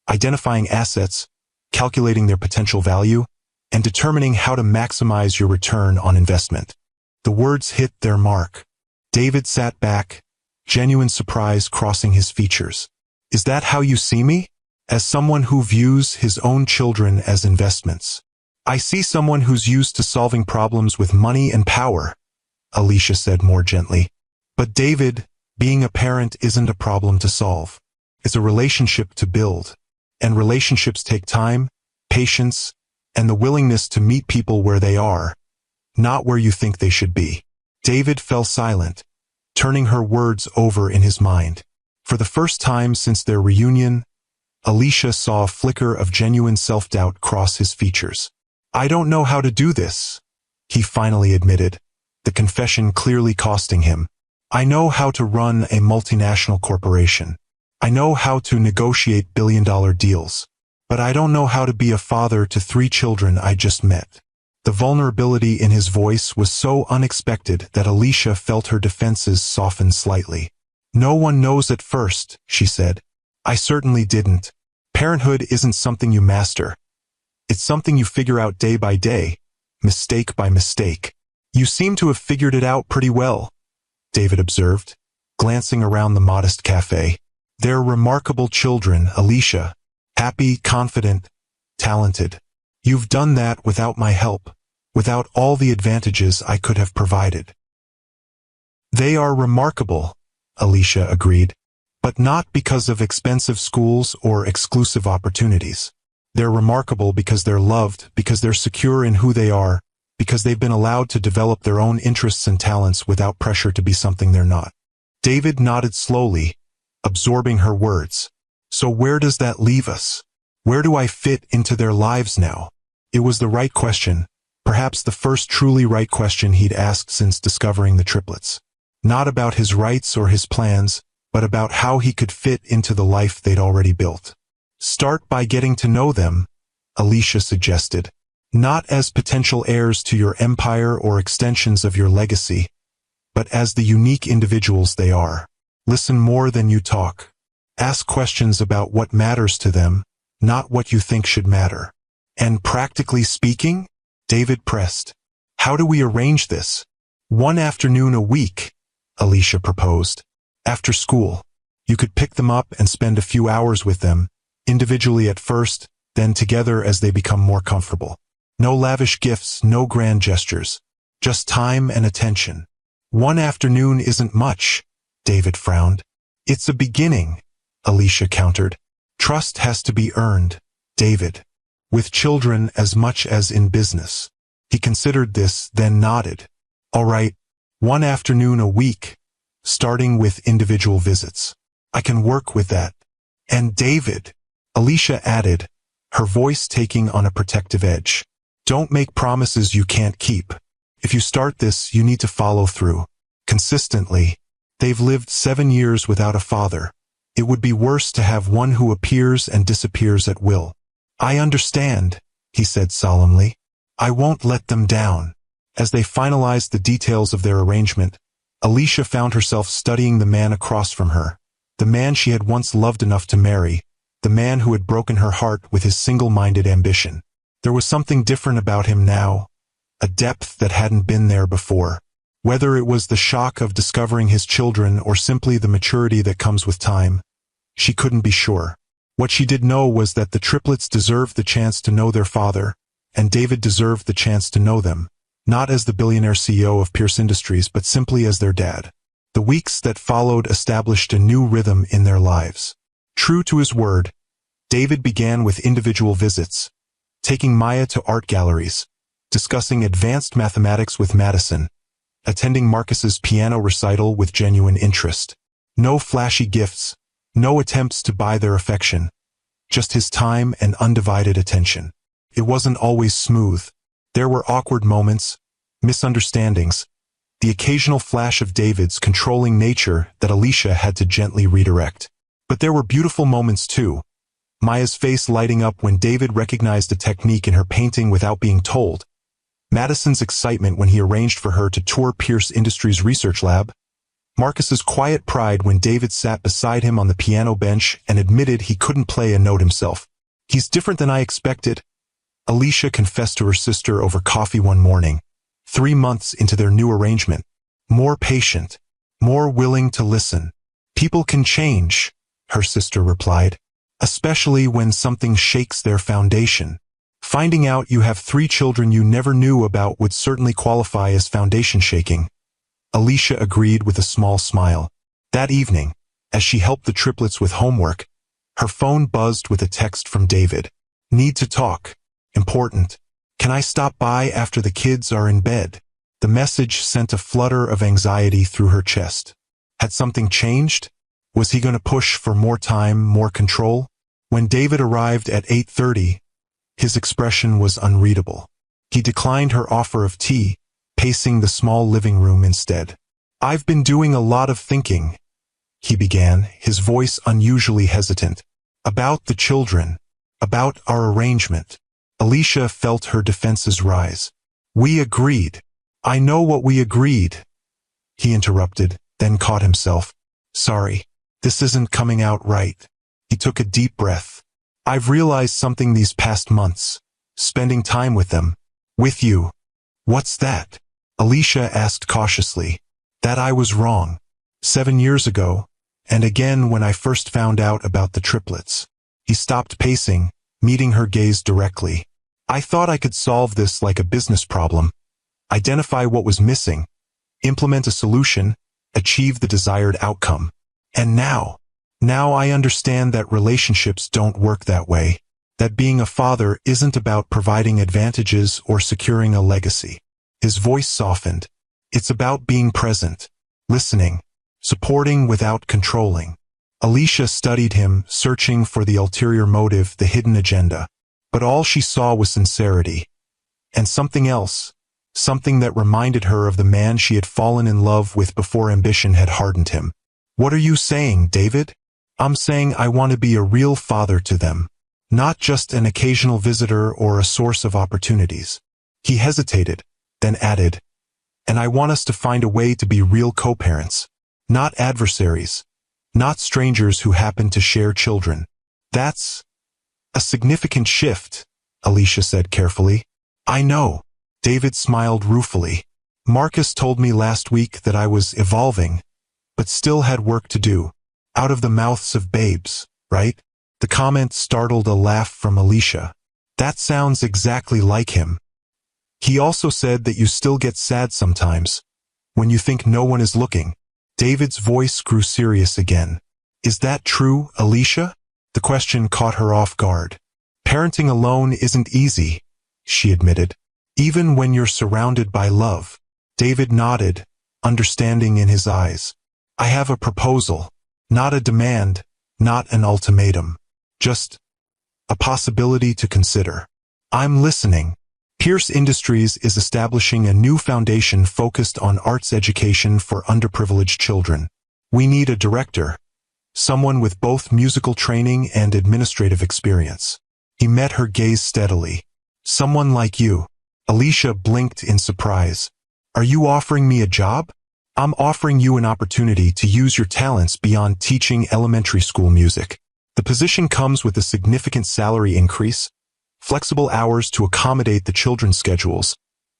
Identifying assets, calculating their potential value, and determining how to maximize your return on investment." The words hit their mark. David sat back, genuine surprise crossing his features. "Is that how you see me? As someone who views his own children as investments?" "I see someone who's used to solving problems with money and power," Alicia said more gently. "But David, being a parent isn't a problem to solve. It's a relationship to build. And relationships take time, patience, and the willingness to meet people where they are, not where you think they should be." David fell silent, turning her words over in his mind. For the first time since their reunion, Alicia saw a flicker of genuine self-doubt cross his features. "I don't know how to do this," he finally admitted, the confession clearly costing him. "I know how to run a multinational corporation. I know how to negotiate billion-dollar deals. But I don't know how to be a father to 3 children I just met." The vulnerability in his voice was so unexpected that Alicia felt her defenses soften slightly. "No one knows at first," she said. "I certainly didn't. Parenthood isn't something you master. It's something you figure out day by day, mistake by mistake." "You seem to have figured it out pretty well," David observed, glancing around the modest cafe. "They're remarkable children, Alicia. Happy, confident, talented. You've done that without my help, without all the advantages I could have provided." "They are remarkable," Alicia agreed, "but not because of expensive schools or exclusive opportunities. They're remarkable because they're loved, because they're secure in who they are, because they've been allowed to develop their own interests and talents without pressure to be something they're not." David nodded slowly, absorbing her words. "So where does that leave us? Where do I fit into their lives now?" It was the right question, perhaps the first truly right question he'd asked since discovering the triplets. Not about his rights or his plans, but about how he could fit into the life they'd already built. "Start by getting to know them," Alicia suggested. Not as potential heirs to your empire or extensions of your legacy, but as the unique individuals they are. Listen more than you talk. Ask questions about what matters to them, not what you think should matter. And practically speaking, David pressed, how do we arrange this? One afternoon a week, Alicia proposed. After school, you could pick them up and spend a few hours with them, individually at first, then together as they become more comfortable. No lavish gifts, no grand gestures, just time and attention. One afternoon isn't much, David frowned. It's a beginning, Alicia countered. Trust has to be earned, David. With children as much as in business. He considered this, then nodded. All right, one afternoon a week, starting with individual visits. I can work with that. And David, Alicia added, her voice taking on a protective edge. Don't make promises you can't keep. If you start this, you need to follow through. Consistently. They've lived 7 years without a father. It would be worse to have one who appears and disappears at will. I understand, he said solemnly. I won't let them down. As they finalized the details of their arrangement, Alicia found herself studying the man across from her. The man she had once loved enough to marry. The man who had broken her heart with his single-minded ambition. There was something different about him now, a depth that hadn't been there before. Whether it was the shock of discovering his children or simply the maturity that comes with time, she couldn't be sure. What she did know was that the triplets deserved the chance to know their father, and David deserved the chance to know them, not as the billionaire CEO of Pierce Industries but simply as their dad. The weeks that followed established a new rhythm in their lives. True to his word, David began with individual visits, taking Maya to art galleries, discussing advanced mathematics with Madison, attending Marcus's piano recital with genuine interest. No flashy gifts, no attempts to buy their affection, just his time and undivided attention. It wasn't always smooth. There were awkward moments, misunderstandings, the occasional flash of David's controlling nature that Alicia had to gently redirect. But there were beautiful moments too. Maya's face lighting up when David recognized a technique in her painting without being told. Madison's excitement when he arranged for her to tour Pierce Industries' research lab. Marcus's quiet pride when David sat beside him on the piano bench and admitted he couldn't play a note himself. He's different than I expected, Alicia confessed to her sister over coffee one morning, 3 months into their new arrangement. More patient, more willing to listen. People can change, her sister replied, especially when something shakes their foundation. Finding out you have 3 children you never knew about would certainly qualify as foundation shaking. Alicia agreed with a small smile. That evening, as she helped the triplets with homework, her phone buzzed with a text from David. Need to talk. Important. Can I stop by after the kids are in bed? The message sent a flutter of anxiety through her chest. Had something changed? Was he going to push for more time, more control? When David arrived at 8:30, his expression was unreadable. He declined her offer of tea, pacing the small living room instead. I've been doing a lot of thinking, he began, his voice unusually hesitant. About the children. About our arrangement. Alicia felt her defenses rise. We agreed. I know what we agreed. He interrupted, then caught himself. Sorry, this isn't coming out right. He took a deep breath. I've realized something these past months. Spending time with them. With you. What's that? Alicia asked cautiously. That I was wrong. 7 years ago, and again when I first found out about the triplets. He stopped pacing, meeting her gaze directly. I thought I could solve this like a business problem. Identify what was missing, implement a solution, achieve the desired outcome. And now I understand that relationships don't work that way. That being a father isn't about providing advantages or securing a legacy. His voice softened. It's about being present, listening, supporting without controlling. Alicia studied him, searching for the ulterior motive, the hidden agenda. But all she saw was sincerity. And something else, something that reminded her of the man she had fallen in love with before ambition had hardened him. What are you saying, David? I'm saying I want to be a real father to them. not just an occasional visitor or a source of opportunities. He hesitated, then added, "And I want us to find a way to be real co-parents, not adversaries, not strangers who happen to share children." "That's a significant shift," Alicia said carefully. "I know." David smiled ruefully. "Marcus told me last week that I was evolving, but still had work to do. Out of the mouths of babes, right?" The comment startled a laugh from Alicia. "That sounds exactly like him. He also said that you still get sad sometimes, when you think no one is looking." David's voice grew serious again. "Is that true, Alicia?" The question caught her off guard. "Parenting alone isn't easy," she admitted, "even when you're surrounded by love." David nodded, understanding in his eyes. "I have a proposal. Not a demand, not an ultimatum. Just a possibility to consider." "I'm listening." Pierce Industries is establishing a new foundation focused on arts education for underprivileged children. We need a director, someone with both musical training and administrative experience. He met her gaze steadily. "Someone like you." Alicia blinked in surprise. "Are you offering me a job?" "I'm offering you an opportunity to use your talents beyond teaching elementary school music. The position comes with a significant salary increase, flexible hours to accommodate the children's schedules,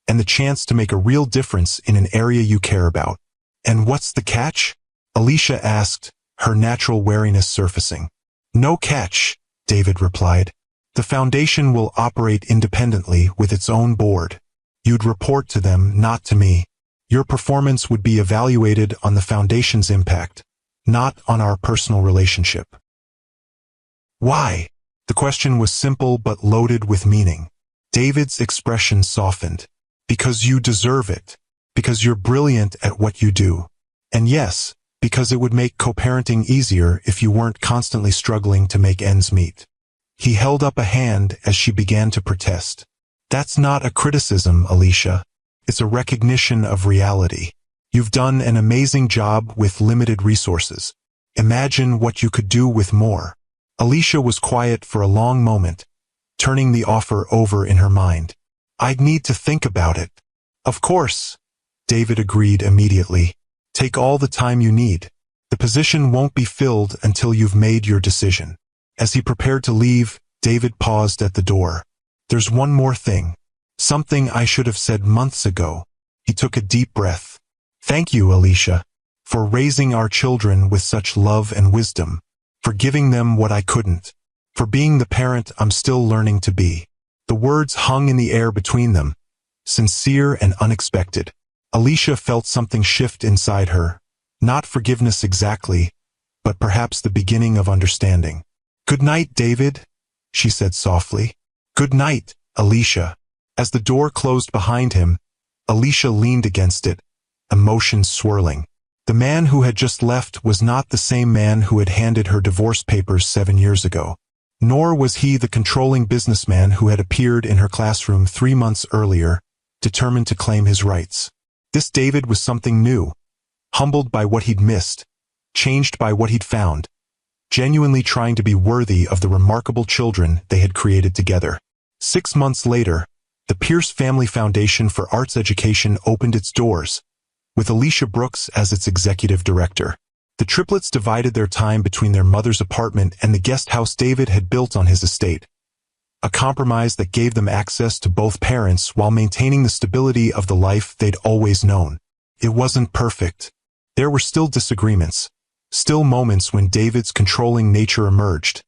and the chance to make a real difference in an area you care about." "And what's the catch?" Alicia asked, her natural wariness surfacing. "No catch," David replied. "The foundation will operate independently with its own board. You'd report to them, not to me. Your performance would be evaluated on the foundation's impact, not on our personal relationship." "Why?" The question was simple but loaded with meaning. David's expression softened. "Because you deserve it. Because you're brilliant at what you do. And yes, because it would make co-parenting easier if you weren't constantly struggling to make ends meet." He held up a hand as she began to protest. "That's not a criticism, Alicia. It's a recognition of reality. You've done an amazing job with limited resources. Imagine what you could do with more." Alicia was quiet for a long moment, turning the offer over in her mind. "I'd need to think about it." "Of course," David agreed immediately. "Take all the time you need. The position won't be filled until you've made your decision." As he prepared to leave, David paused at the door. "There's one more thing. Something I should have said months ago." He took a deep breath. "Thank you, Alicia, for raising our children with such love and wisdom, for giving them what I couldn't, for being the parent I'm still learning to be." The words hung in the air between them, sincere and unexpected. Alicia felt something shift inside her, not forgiveness exactly, but perhaps the beginning of understanding. "Good night, David," she said softly. "Good night, Alicia." As the door closed behind him, Alicia leaned against it, emotions swirling. The man who had just left was not the same man who had handed her divorce papers 7 years ago. Nor was he the controlling businessman who had appeared in her classroom 3 months earlier, determined to claim his rights. This David was something new, humbled by what he'd missed, changed by what he'd found, genuinely trying to be worthy of the remarkable children they had created together. 6 months later, the Pierce Family Foundation for Arts Education opened its doors, with Alicia Brooks as its executive director. The triplets divided their time between their mother's apartment and the guest house David had built on his estate, a compromise that gave them access to both parents while maintaining the stability of the life they'd always known. It wasn't perfect. There were still disagreements, still moments when David's controlling nature emerged,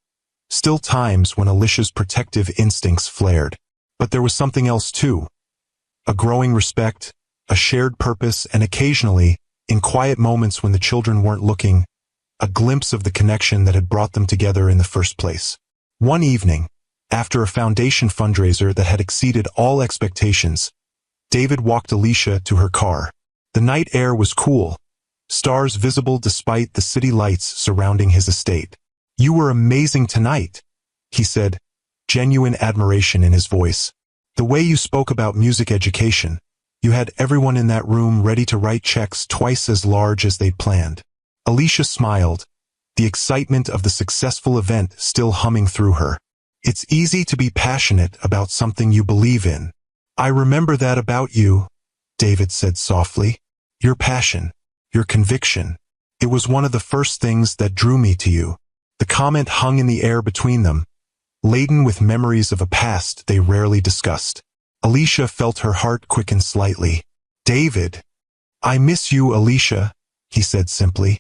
still times when Alicia's protective instincts flared. But there was something else too. A growing respect, a shared purpose, and occasionally, in quiet moments when the children weren't looking, a glimpse of the connection that had brought them together in the first place. One evening, after a foundation fundraiser that had exceeded all expectations, David walked Alicia to her car. The night air was cool, stars visible despite the city lights surrounding his estate. "You were amazing tonight," he said, genuine admiration in his voice. "The way you spoke about music education, you had everyone in that room ready to write checks twice as large as they'd planned." Alicia smiled, the excitement of the successful event still humming through her. It's easy to be passionate about something you believe in. I remember that about you, David said softly. Your passion, your conviction. It was one of the first things that drew me to you. The comment hung in the air between them, laden with memories of a past they rarely discussed. Alicia felt her heart quicken slightly. David, I miss you, Alicia, he said simply.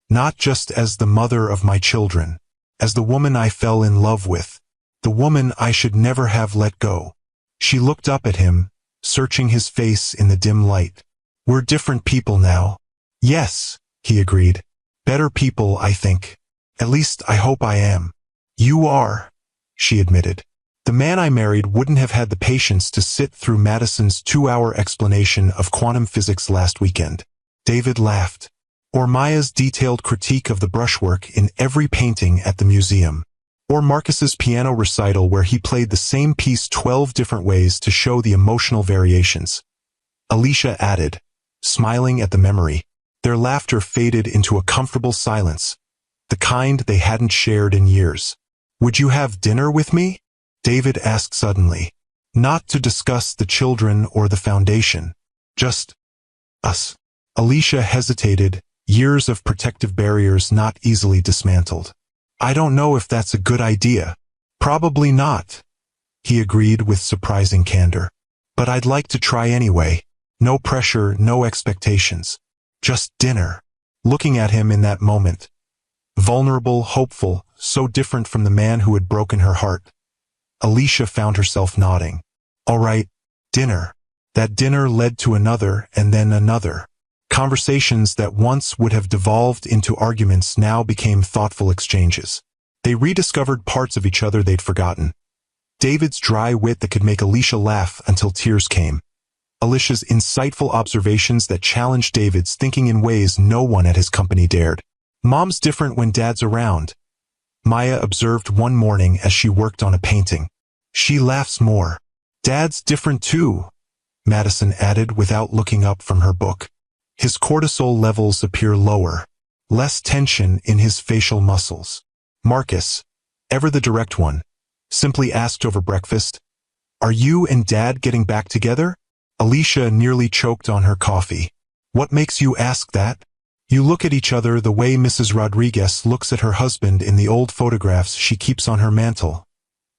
Not just as the mother of my children, as the woman I fell in love with, the woman I should never have let go. She looked up at him, searching his face in the dim light. We're different people now. Yes, he agreed. Better people, I think. At least I hope I am. You are, she admitted. The man I married wouldn't have had the patience to sit through Madison's 2-hour explanation of quantum physics last weekend. David laughed. Or Maya's detailed critique of the brushwork in every painting at the museum. Or Marcus's piano recital where he played the same piece 12 different ways to show the emotional variations. Alicia added, smiling at the memory. Their laughter faded into a comfortable silence, the kind they hadn't shared in years. Would you have dinner with me? David asked suddenly. Not to discuss the children or the foundation. Just us. Alicia hesitated, years of protective barriers not easily dismantled. I don't know if that's a good idea. Probably not, he agreed with surprising candor. But I'd like to try anyway. No pressure, no expectations. Just dinner. Looking at him in that moment. Vulnerable, hopeful, so different from the man who had broken her heart. Alicia found herself nodding. All right, dinner. That dinner led to another and then another. Conversations that once would have devolved into arguments now became thoughtful exchanges. They rediscovered parts of each other they'd forgotten. David's dry wit that could make Alicia laugh until tears came. Alicia's insightful observations that challenged David's thinking in ways no one at his company dared. Mom's different when Dad's around, Maya observed one morning as she worked on a painting. She laughs more. Dad's different too, Madison added without looking up from her book. His cortisol levels appear lower, less tension in his facial muscles. Marcus, ever the direct one, simply asked over breakfast, "Are you and Dad getting back together?" Alicia nearly choked on her coffee. "What makes you ask that? You look at each other the way Mrs. Rodriguez looks at her husband in the old photographs she keeps on her mantel,"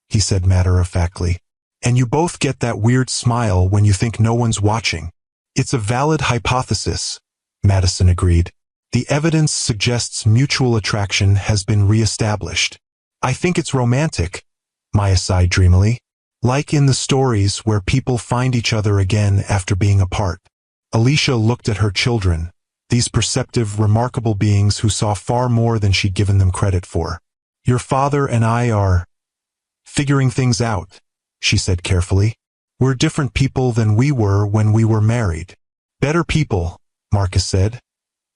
he said matter-of-factly. "And you both get that weird smile when you think no one's watching." "It's a valid hypothesis," Madison agreed. "The evidence suggests mutual attraction has been re-established." "I think it's romantic," Maya sighed dreamily. "Like in the stories where people find each other again after being apart." Alicia looked at her children, these perceptive, remarkable beings who saw far more than she'd given them credit for. "Your father and I are figuring things out," she said carefully. "We're different people than we were when we were married." "Better people," Marcus said,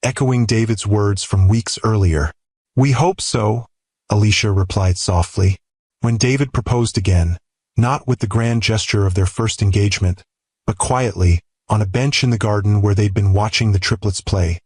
echoing David's words from weeks earlier. "We hope so," Alicia replied softly. When David proposed again, not with the grand gesture of their first engagement, but quietly, on a bench in the garden where they'd been watching the Triplets play,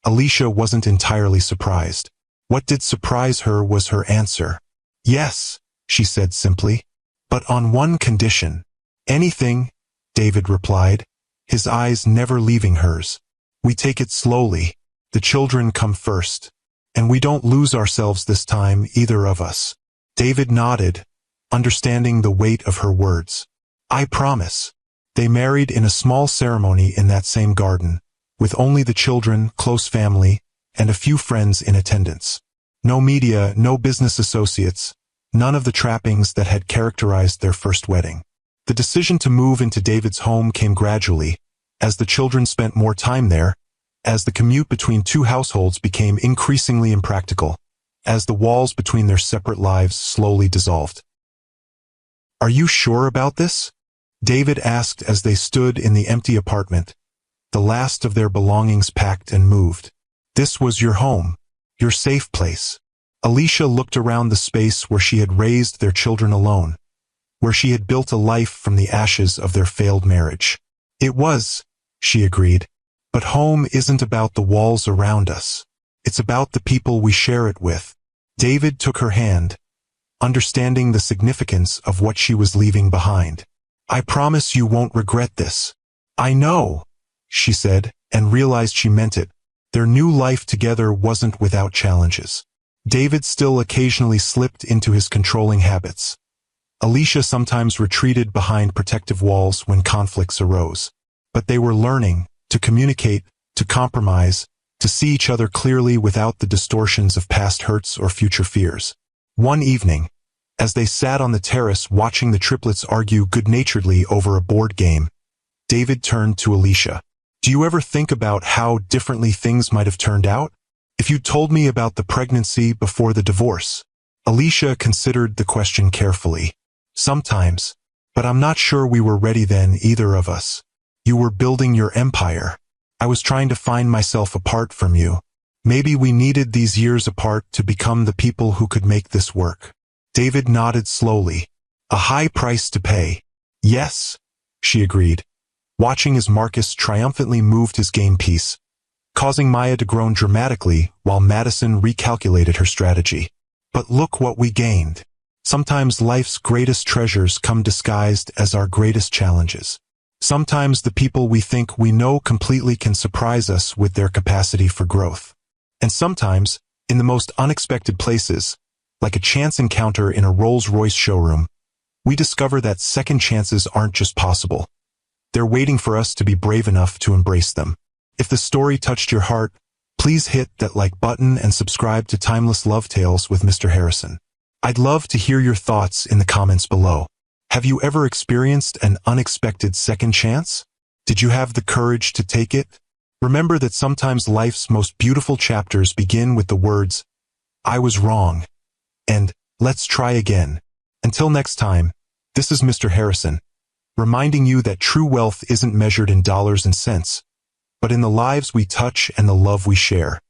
Alicia wasn't entirely surprised. What did surprise her was her answer. "Yes," she said simply, "but on one condition." "Anything," David replied, his eyes never leaving hers. "We take it slowly. The children come first. And we don't lose ourselves this time, either of us." David nodded, understanding the weight of her words. "I promise." They married in a small ceremony in that same garden, with only the children, close family, and a few friends in attendance. No media, no business associates, none of the trappings that had characterized their first wedding. The decision to move into David's home came gradually, as the children spent more time there, as the commute between two households became increasingly impractical, as the walls between their separate lives slowly dissolved. "Are you sure about this?" David asked as they stood in the empty apartment, the last of their belongings packed and moved. "This was your home, your safe place." Alicia looked around the space where she had raised their children alone, where she had built a life from the ashes of their failed marriage. "It was," she agreed. "But home isn't about the walls around us. It's about the people we share it with." David took her hand, understanding the significance of what she was leaving behind. "I promise you won't regret this." "I know," she said, and realized she meant it. Their new life together wasn't without challenges. David still occasionally slipped into his controlling habits. Alicia sometimes retreated behind protective walls when conflicts arose. But they were learning to communicate, to compromise, to see each other clearly without the distortions of past hurts or future fears. One evening, as they sat on the terrace watching the triplets argue good-naturedly over a board game, David turned to Alicia. "Do you ever think about how differently things might have turned out if you told me about the pregnancy before the divorce?" Alicia considered the question carefully. "Sometimes, but I'm not sure we were ready then, either of us. You were building your empire. I was trying to find myself apart from you. Maybe we needed these years apart to become the people who could make this work." David nodded slowly. "A high price to pay." "Yes," she agreed, watching as Marcus triumphantly moved his game piece, causing Maya to groan dramatically while Madison recalculated her strategy. "But look what we gained." Sometimes life's greatest treasures come disguised as our greatest challenges. Sometimes the people we think we know completely can surprise us with their capacity for growth. And sometimes, in the most unexpected places, like a chance encounter in a Rolls-Royce showroom, we discover that second chances aren't just possible. They're waiting for us to be brave enough to embrace them. If the story touched your heart, please hit that like button and subscribe to Timeless Love Tales with Mr. Harrison. I'd love to hear your thoughts in the comments below. Have you ever experienced an unexpected second chance? Did you have the courage to take it? Remember that sometimes life's most beautiful chapters begin with the words, "I was wrong," and "Let's try again." Until next time, this is Mr. Harrison, reminding you that true wealth isn't measured in dollars and cents, but in the lives we touch and the love we share.